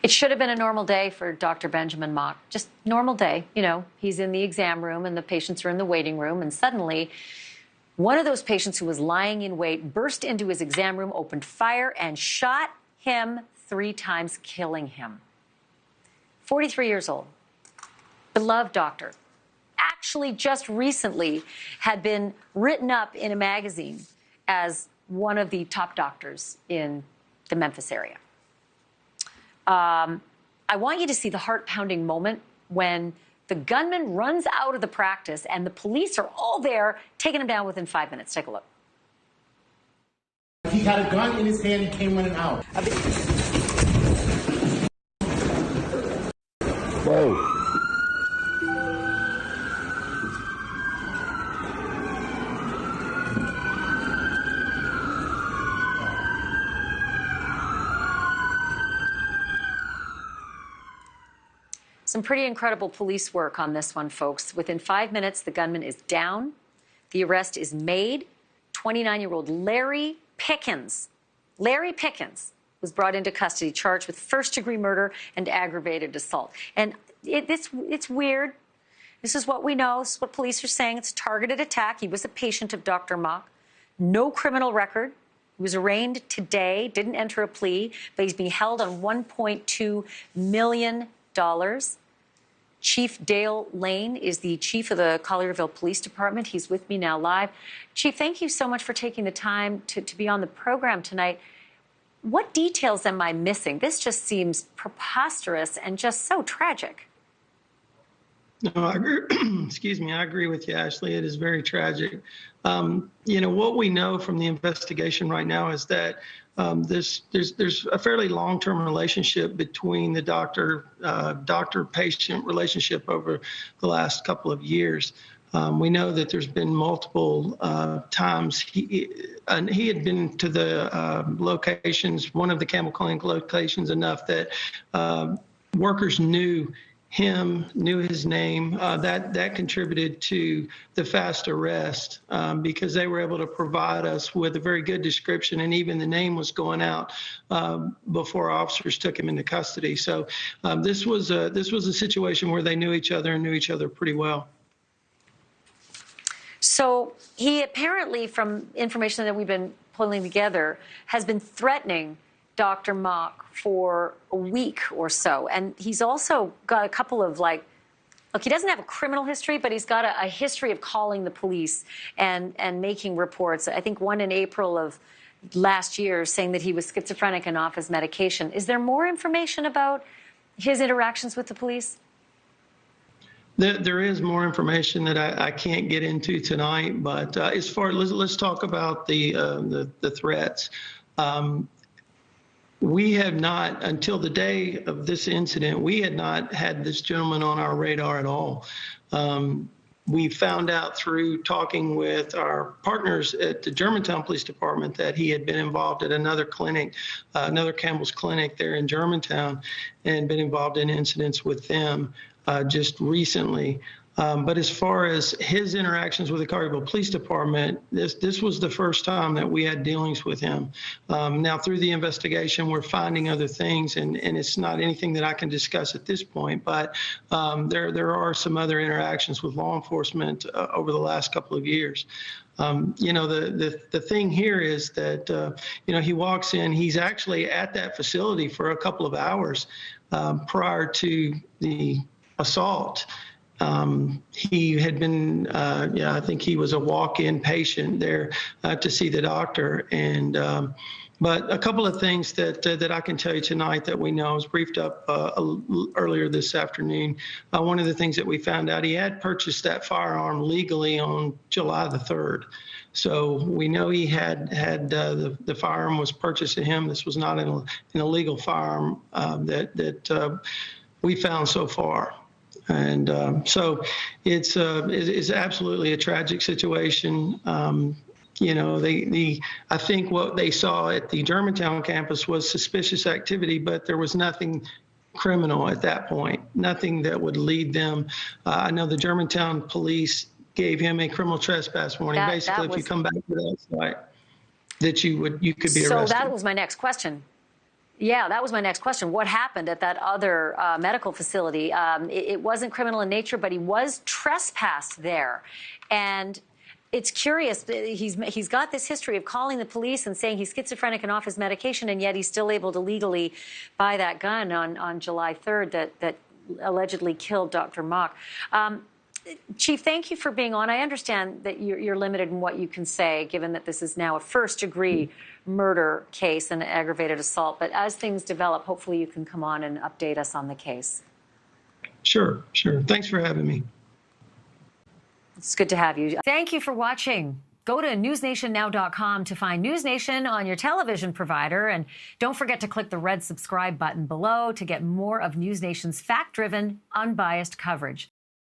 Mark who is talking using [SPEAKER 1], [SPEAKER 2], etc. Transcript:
[SPEAKER 1] It should have been a normal day for Dr. Benjamin Mauck, just normal day. You know, he's in the exam room and the patients are in the waiting room, and suddenly one of those patients who was lying in wait burst into his exam room, opened fire, and shot him 3 times, killing him. 43 years old, beloved doctor, actually just recently had been written up in a magazine as one of the top doctors in the Memphis area. I want you to see the heart-pounding moment when the gunman runs out of the practice and the police are all there, taking him down within 5 minutes. Take a look.
[SPEAKER 2] He had a gun in his hand, he came running out.
[SPEAKER 3] Whoa.
[SPEAKER 1] Some pretty incredible police work on this one, folks. Within 5 minutes, the gunman is down. The arrest is made. 29-year-old Larry Pickens was brought into custody, charged with first-degree murder and aggravated assault. And it's weird. This is what we know. This is what police are saying. It's a targeted attack. He was a patient of Dr. Mauck. No criminal record. He was arraigned today, didn't enter a plea, but he's being held on $1.2 million. Chief Dale Lane is the chief of the Collierville Police Department. He's with me now live. Chief, thank you so much for taking the time to be on the program tonight. What details am I missing? This just seems preposterous and just so tragic.
[SPEAKER 4] No, I agree. Excuse me. I agree with you, Ashleigh. It is very tragic. You know, what we know from the investigation right now is that there's a fairly long-term relationship between the doctor-patient relationship over the last couple of years. We know that there's been multiple times he had been to the locations, one of the Campbell Clinic locations, enough that workers knew him, knew his name. That contributed to the fast arrest because they were able to provide us with a very good description, and even the name was going out before officers took him into custody. So this was a situation where they knew each other and knew each other pretty well.
[SPEAKER 1] So he apparently, from information that we've been pulling together, has been threatening Dr. Mauck for a week or so. And he's also got a couple of, look, he doesn't have a criminal history, but he's got a history of calling the police and making reports. I think one in April of last year saying that he was schizophrenic and off his medication. Is there more information about his interactions with the police?
[SPEAKER 4] There is more information that I can't get into tonight, but as far let's talk about the threats. We have not, until the day of this incident, we had not had this gentleman on our radar at all. We found out through talking with our partners at the Germantown Police Department that he had been involved at another clinic, another Campbell's Clinic there in Germantown, and been involved in incidents with them just recently. But as far as his interactions with the Collierville Police Department, this was the first time that we had dealings with him. Now, through the investigation, we're finding other things, and it's not anything that I can discuss at this point, but there are some other interactions with law enforcement over the last couple of years. You know, the thing here is that, you know, he walks in, he's actually at that facility for a couple of hours prior to the assault. He had been, I think he was a walk-in patient there to see the doctor. And but a couple of things that I can tell you tonight that we know, I was briefed up earlier this afternoon. One of the things that we found out, he had purchased that firearm legally on July the 3rd. So we know he had the firearm was purchased to him. This was not an illegal firearm that we found so far. And so it's absolutely a tragic situation. You know, I think what they saw at the Germantown campus was suspicious activity, but there was nothing criminal at that point, nothing that would lead them. I know the Germantown police gave him a criminal trespass warning. Basically, if you come back to that site, that you could be arrested.
[SPEAKER 1] So that was my next question. Yeah, that was my next question. What happened at that other medical facility? It wasn't criminal in nature, but he was trespassed there. And it's curious. He's got this history of calling the police and saying he's schizophrenic and off his medication, and yet he's still able to legally buy that gun on July 3rd that allegedly killed Dr. Mauck. Chief, thank you for being on. I understand that you're limited in what you can say, given that this is now a first-degree murder case and aggravated assault. But as things develop, hopefully you can come on and update us on the case.
[SPEAKER 4] Sure. Thanks for having me.
[SPEAKER 1] It's good to have you. Thank you for watching. Go to newsnationnow.com to find NewsNation on your television provider. And don't forget to click the red subscribe button below to get more of NewsNation's fact-driven, unbiased coverage.